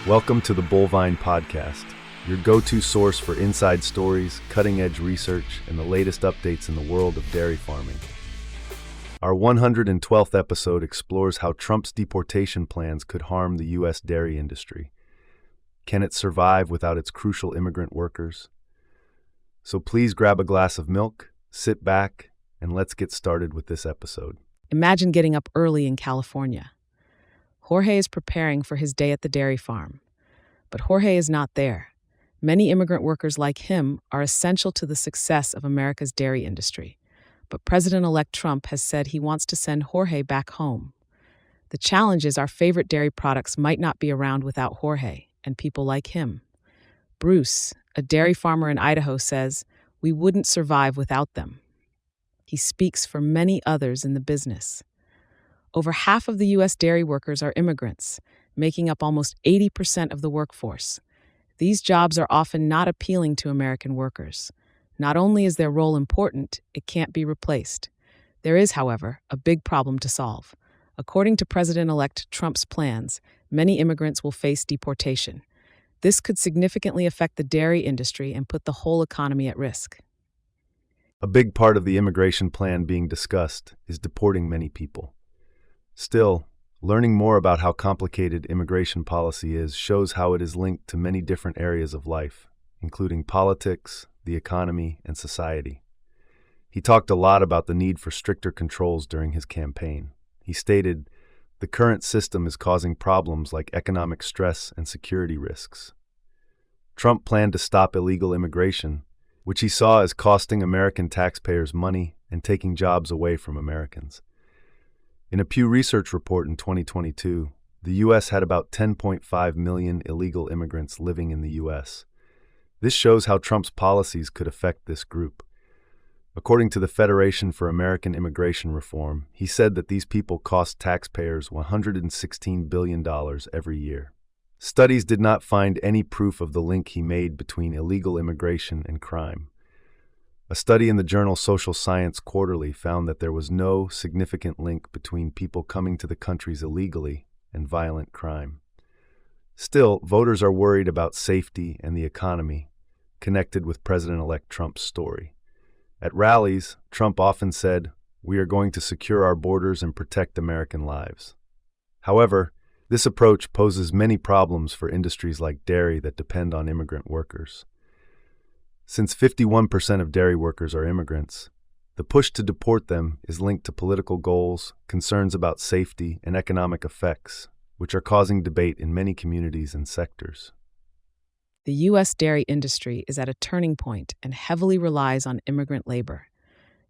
Welcome to the Bullvine Podcast, your go-to source for inside stories, cutting-edge research, and the latest updates in the world of dairy farming. Our 112th episode explores how Trump's deportation plans could harm the U.S. dairy industry. Can it survive without its crucial immigrant workers? So please grab a glass of milk, sit back, and let's get started with this episode. Imagine getting up early in California. Jorge is preparing for his day at the dairy farm. But Jorge is not there. Many immigrant workers like him are essential to the success of America's dairy industry. But President-elect Trump has said he wants to send Jorge back home. The challenge is our favorite dairy products might not be around without Jorge and people like him. Bruce, a dairy farmer in Idaho, says, "We wouldn't survive without them." He speaks for many others in the business. Over half of the U.S. dairy workers are immigrants, making up almost 80% of the workforce. These jobs are often not appealing to American workers. Not only is their role important, it can't be replaced. There is, however, a big problem to solve. According to President-elect Trump's plans, many immigrants will face deportation. This could significantly affect the dairy industry and put the whole economy at risk. A big part of the immigration plan being discussed is deporting many people. Still, learning more about how complicated immigration policy is shows how it is linked to many different areas of life, including politics, the economy, and society. He talked a lot about the need for stricter controls during his campaign. He stated, "The current system is causing problems like economic stress and security risks." Trump planned to stop illegal immigration, which he saw as costing American taxpayers money and taking jobs away from Americans. In a Pew Research report in 2022, the U.S. had about 10.5 million illegal immigrants living in the U.S. This shows how Trump's policies could affect this group. According to the Federation for American Immigration Reform, he said that these people cost taxpayers $116 billion every year. Studies did not find any proof of the link he made between illegal immigration and crime. A study in the journal Social Science Quarterly found that there was no significant link between people coming to the countries illegally and violent crime. Still, voters are worried about safety and the economy, connected with President-elect Trump's story. At rallies, Trump often said, "We are going to secure our borders and protect American lives." However, this approach poses many problems for industries like dairy that depend on immigrant workers. Since 51% of dairy workers are immigrants, the push to deport them is linked to political goals, concerns about safety, and economic effects, which are causing debate in many communities and sectors. The U.S. dairy industry is at a turning point and heavily relies on immigrant labor.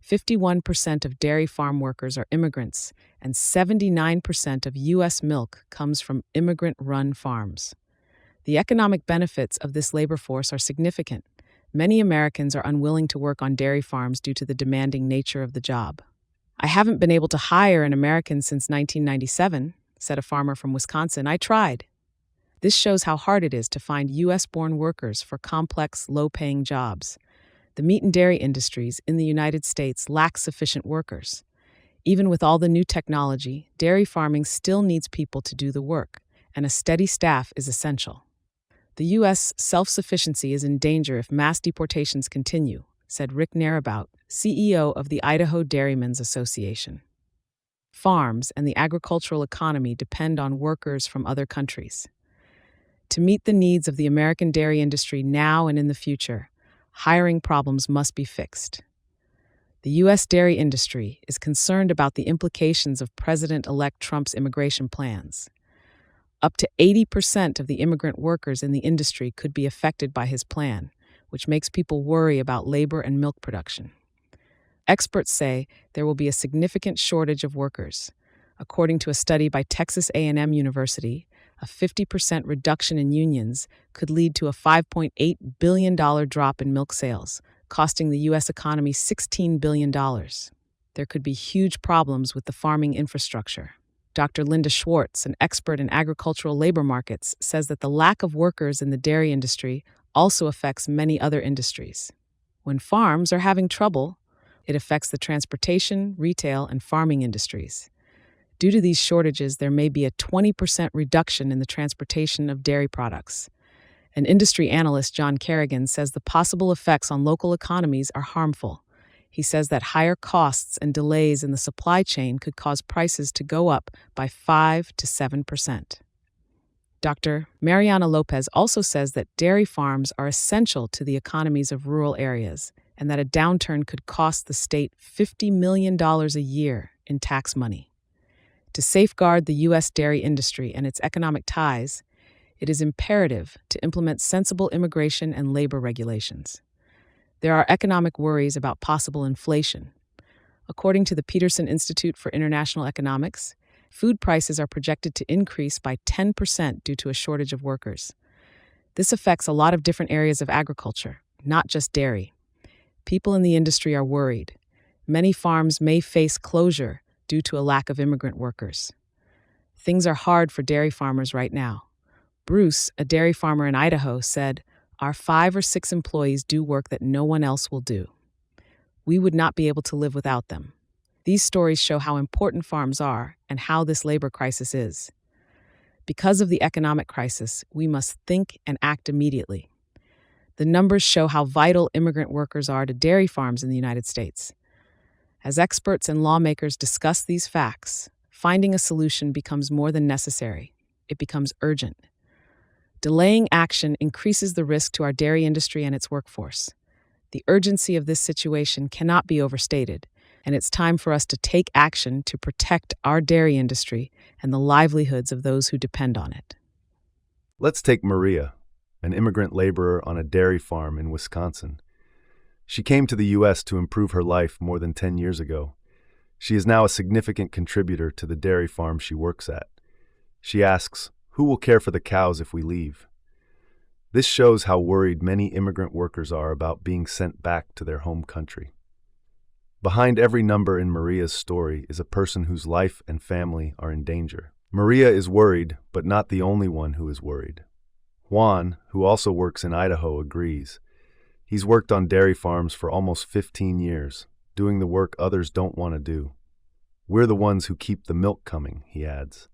51% of dairy farm workers are immigrants, and 79% of U.S. milk comes from immigrant-run farms. The economic benefits of this labor force are significant. Many Americans are unwilling to work on dairy farms due to the demanding nature of the job. "I haven't been able to hire an American since 1997, said a farmer from Wisconsin. "I tried." This shows how hard it is to find U.S.-born workers for complex, low-paying jobs. The meat and dairy industries in the United States lack sufficient workers. Even with all the new technology, dairy farming still needs people to do the work, and a steady staff is essential. "The U.S. self-sufficiency is in danger if mass deportations continue," said Rick Narabout, CEO of the Idaho Dairymen's Association. Farms and the agricultural economy depend on workers from other countries. To meet the needs of the American dairy industry now and in the future, hiring problems must be fixed. The U.S. dairy industry is concerned about the implications of President-elect Trump's immigration plans. Up to 80% of the immigrant workers in the industry could be affected by his plan, which makes people worry about labor and milk production. Experts say there will be a significant shortage of workers. According to a study by Texas A&M University, a 50% reduction in unions could lead to a $5.8 billion drop in milk sales, costing the U.S. economy $16 billion. There could be huge problems with the farming infrastructure. Dr. Linda Schwartz, an expert in agricultural labor markets, says that the lack of workers in the dairy industry also affects many other industries. When farms are having trouble, it affects the transportation, retail, and farming industries. Due to these shortages, there may be a 20% reduction in the transportation of dairy products. An industry analyst, John Kerrigan, says the possible effects on local economies are harmful. He says that higher costs and delays in the supply chain could cause prices to go up by 5 to 7%. Dr. Mariana Lopez also says that dairy farms are essential to the economies of rural areas and that a downturn could cost the state $50 million a year in tax money. To safeguard the U.S. dairy industry and its economic ties, it is imperative to implement sensible immigration and labor regulations. There are economic worries about possible inflation. According to the Peterson Institute for International Economics, food prices are projected to increase by 10% due to a shortage of workers. This affects a lot of different areas of agriculture, not just dairy. People in the industry are worried. Many farms may face closure due to a lack of immigrant workers. Things are hard for dairy farmers right now. Bruce, a dairy farmer in Idaho, said, "Our 5 or 6 employees do work that no one else will do. We would not be able to live without them." These stories show how important farms are and how this labor crisis is. Because of the economic crisis, we must think and act immediately. The numbers show how vital immigrant workers are to dairy farms in the United States. As experts and lawmakers discuss these facts, finding a solution becomes more than necessary. It becomes urgent. Delaying action increases the risk to our dairy industry and its workforce. The urgency of this situation cannot be overstated, and it's time for us to take action to protect our dairy industry and the livelihoods of those who depend on it. Let's take Maria, an immigrant laborer on a dairy farm in Wisconsin. She came to the U.S. to improve her life more than 10 years ago. She is now a significant contributor to the dairy farm she works at. She asks, "Who will care for the cows if we leave?" This shows how worried many immigrant workers are about being sent back to their home country. Behind every number in Maria's story is a person whose life and family are in danger. Maria is worried, but not the only one who is worried. Juan, who also works in Idaho, agrees. He's worked on dairy farms for almost 15 years, doing the work others don't want to do. "We're the ones who keep the milk coming," he adds.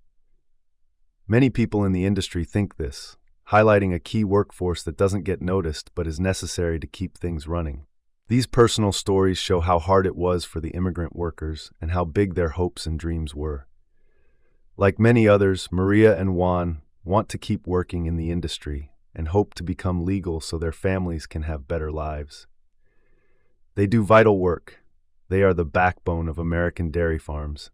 Many people in the industry think this, highlighting a key workforce that doesn't get noticed but is necessary to keep things running. These personal stories show how hard it was for the immigrant workers and how big their hopes and dreams were. Like many others, Maria and Juan want to keep working in the industry and hope to become legal so their families can have better lives. They do vital work. They are the backbone of American dairy farms,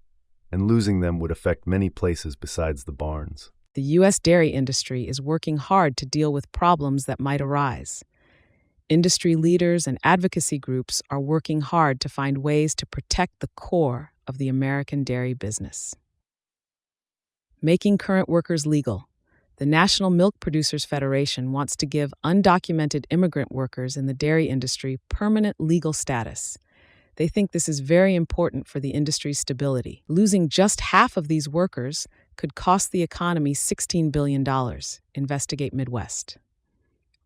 and losing them would affect many places besides the barns. The U.S. dairy industry is working hard to deal with problems that might arise. Industry leaders and advocacy groups are working hard to find ways to protect the core of the American dairy business. Making current workers legal. The National Milk Producers Federation wants to give undocumented immigrant workers in the dairy industry permanent legal status. They think this is very important for the industry's stability. Losing just half of these workers could cost the economy $16 billion, Investigate Midwest.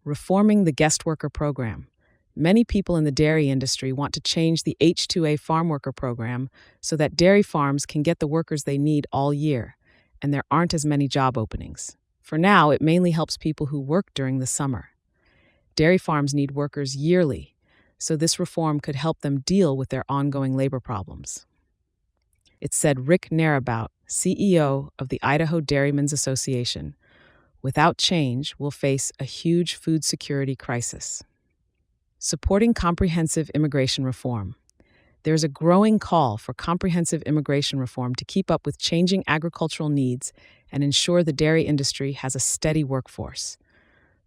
Reforming the guest worker program. Many people in the dairy industry want to change the H-2A farm worker program so that dairy farms can get the workers they need all year, and there aren't as many job openings. For now, it mainly helps people who work during the summer. Dairy farms need workers yearly, so this reform could help them deal with their ongoing labor problems. It said Rick Narabout, CEO of the Idaho Dairymen's Association, "Without change, we'll face a huge food security crisis." Supporting comprehensive immigration reform. There is a growing call for comprehensive immigration reform to keep up with changing agricultural needs and ensure the dairy industry has a steady workforce.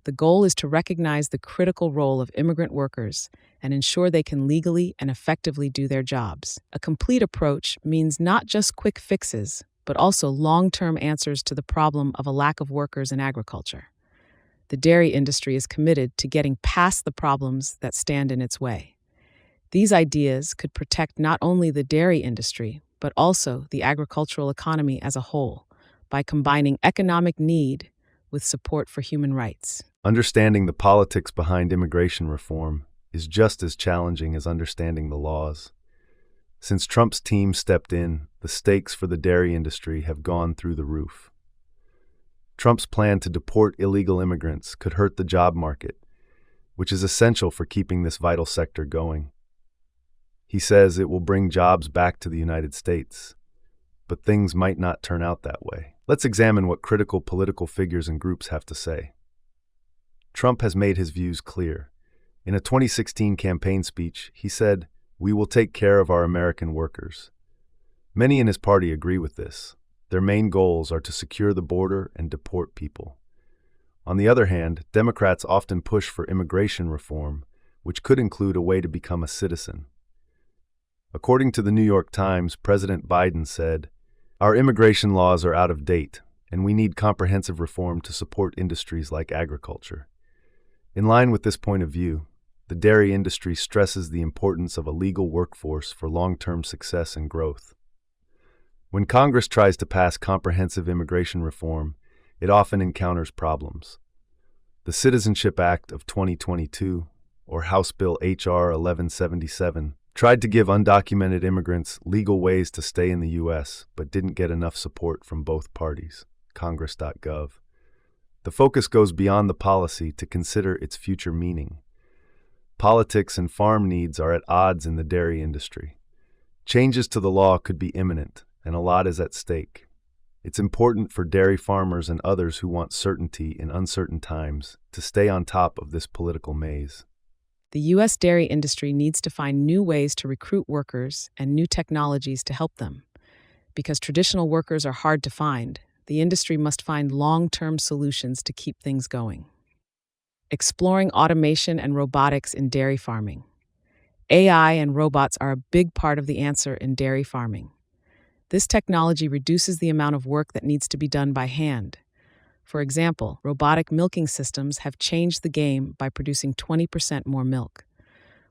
The goal is to recognize the critical role of immigrant workers and ensure they can legally and effectively do their jobs. A complete approach means not just quick fixes, but also long-term answers to the problem of a lack of workers in agriculture. The dairy industry is committed to getting past the problems that stand in its way. These ideas could protect not only the dairy industry, but also the agricultural economy as a whole, by combining economic need with support for human rights. Understanding the politics behind immigration reform is just as challenging as understanding the laws. Since Trump's team stepped in, the stakes for the dairy industry have gone through the roof. Trump's plan to deport illegal immigrants could hurt the job market, which is essential for keeping this vital sector going. He says it will bring jobs back to the United States, but things might not turn out that way. Let's examine what critical political figures and groups have to say. Trump has made his views clear. In a 2016 campaign speech, he said, "We will take care of our American workers." Many in his party agree with this. Their main goals are to secure the border and deport people. On the other hand, Democrats often push for immigration reform, which could include a way to become a citizen. According to the New York Times, President Biden said, "Our immigration laws are out of date, and we need comprehensive reform to support industries like agriculture." In line with this point of view, the dairy industry stresses the importance of a legal workforce for long-term success and growth. When Congress tries to pass comprehensive immigration reform, it often encounters problems. The Citizenship Act of 2022, or House Bill H.R. 1177, tried to give undocumented immigrants legal ways to stay in the U.S., but didn't get enough support from both parties. Congress.gov. The focus goes beyond the policy to consider its future meaning. Politics and farm needs are at odds in the dairy industry. Changes to the law could be imminent, and a lot is at stake. It's important for dairy farmers and others who want certainty in uncertain times to stay on top of this political maze. The U.S. dairy industry needs to find new ways to recruit workers and new technologies to help them. Because traditional workers are hard to find, the industry must find long-term solutions to keep things going. Exploring automation and robotics in dairy farming. AI and robots are a big part of the answer in dairy farming. This technology reduces the amount of work that needs to be done by hand. For example, robotic milking systems have changed the game by producing 20% more milk.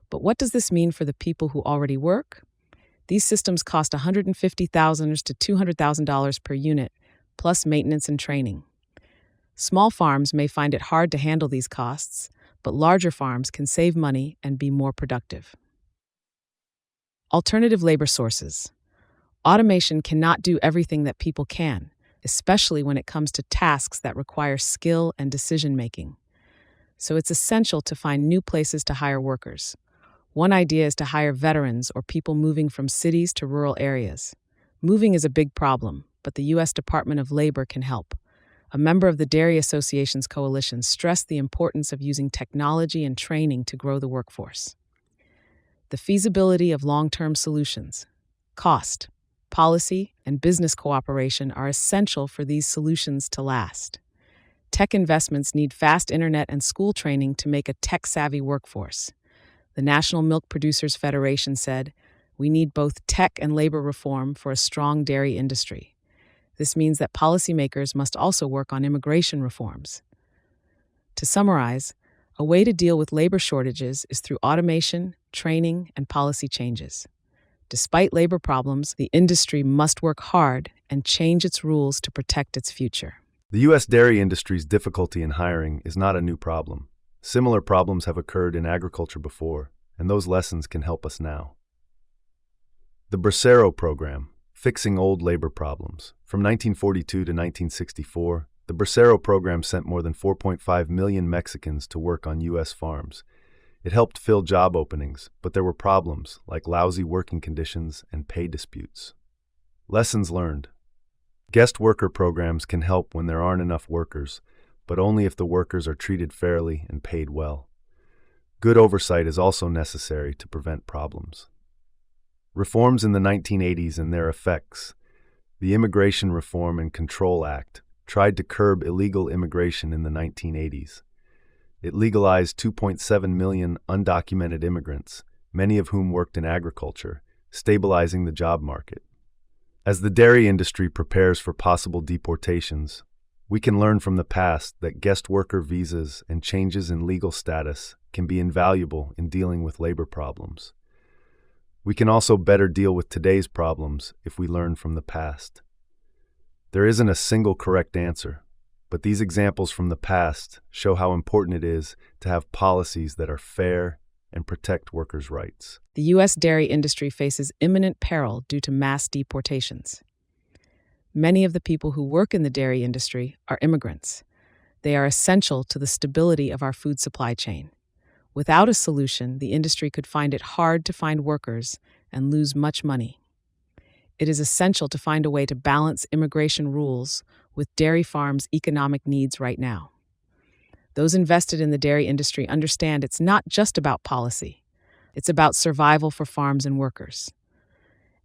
But what does this mean for the people who already work? These systems cost $150,000 to $200,000 per unit, plus maintenance and training. Small farms may find it hard to handle these costs, but larger farms can save money and be more productive. Alternative labor sources. Automation cannot do everything that people can, especially when it comes to tasks that require skill and decision-making. So it's essential to find new places to hire workers. One idea is to hire veterans or people moving from cities to rural areas. Moving is a big problem, but the U.S. Department of Labor can help. A member of the Dairy Association's coalition stressed the importance of using technology and training to grow the workforce. The feasibility of long-term solutions. Cost, policy, and business cooperation are essential for these solutions to last. Tech investments need fast internet and school training to make a tech-savvy workforce. The National Milk Producers Federation said, "We need both tech and labor reform for a strong dairy industry." This means that policymakers must also work on immigration reforms. To summarize, a way to deal with labor shortages is through automation, training, and policy changes. Despite labor problems, the industry must work hard and change its rules to protect its future. The U.S. dairy industry's difficulty in hiring is not a new problem. Similar problems have occurred in agriculture before, and those lessons can help us now. The Bracero Program, Fixing Old Labor Problems. From 1942 to 1964, the Bracero program sent more than 4.5 million Mexicans to work on U.S. farms. It helped fill job openings, but there were problems like lousy working conditions and pay disputes. Lessons learned. Guest worker programs can help when there aren't enough workers, but only if the workers are treated fairly and paid well. Good oversight is also necessary to prevent problems. Reforms in the 1980s and their effects. The Immigration Reform and Control Act tried to curb illegal immigration in the 1980s. It legalized 2.7 million undocumented immigrants, many of whom worked in agriculture, stabilizing the job market. As the dairy industry prepares for possible deportations, we can learn from the past that guest worker visas and changes in legal status can be invaluable in dealing with labor problems. We can also better deal with today's problems if we learn from the past. There isn't a single correct answer, but these examples from the past show how important it is to have policies that are fair, and protect workers' rights. The U.S. dairy industry faces imminent peril due to mass deportations. Many of the people who work in the dairy industry are immigrants. They are essential to the stability of our food supply chain. Without a solution, the industry could find it hard to find workers and lose much money. It is essential to find a way to balance immigration rules with dairy farms' economic needs right now. Those invested in the dairy industry understand it's not just about policy. It's about survival for farms and workers.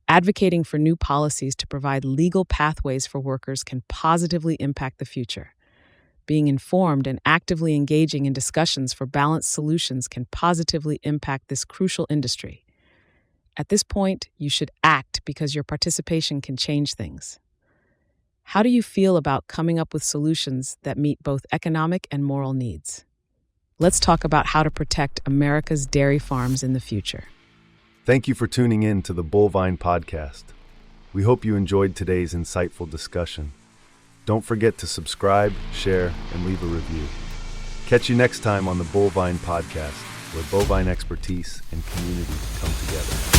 Advocating for new policies to provide legal pathways for workers can positively impact the future. Being informed and actively engaging in discussions for balanced solutions can positively impact this crucial industry. At this point, you should act because your participation can change things. How do you feel about coming up with solutions that meet both economic and moral needs? Let's talk about how to protect America's dairy farms in the future. Thank you for tuning in to the Bullvine Podcast. We hope you enjoyed today's insightful discussion. Don't forget to subscribe, share, and leave a review. Catch you next time on the Bullvine Podcast, where bovine expertise and community come together.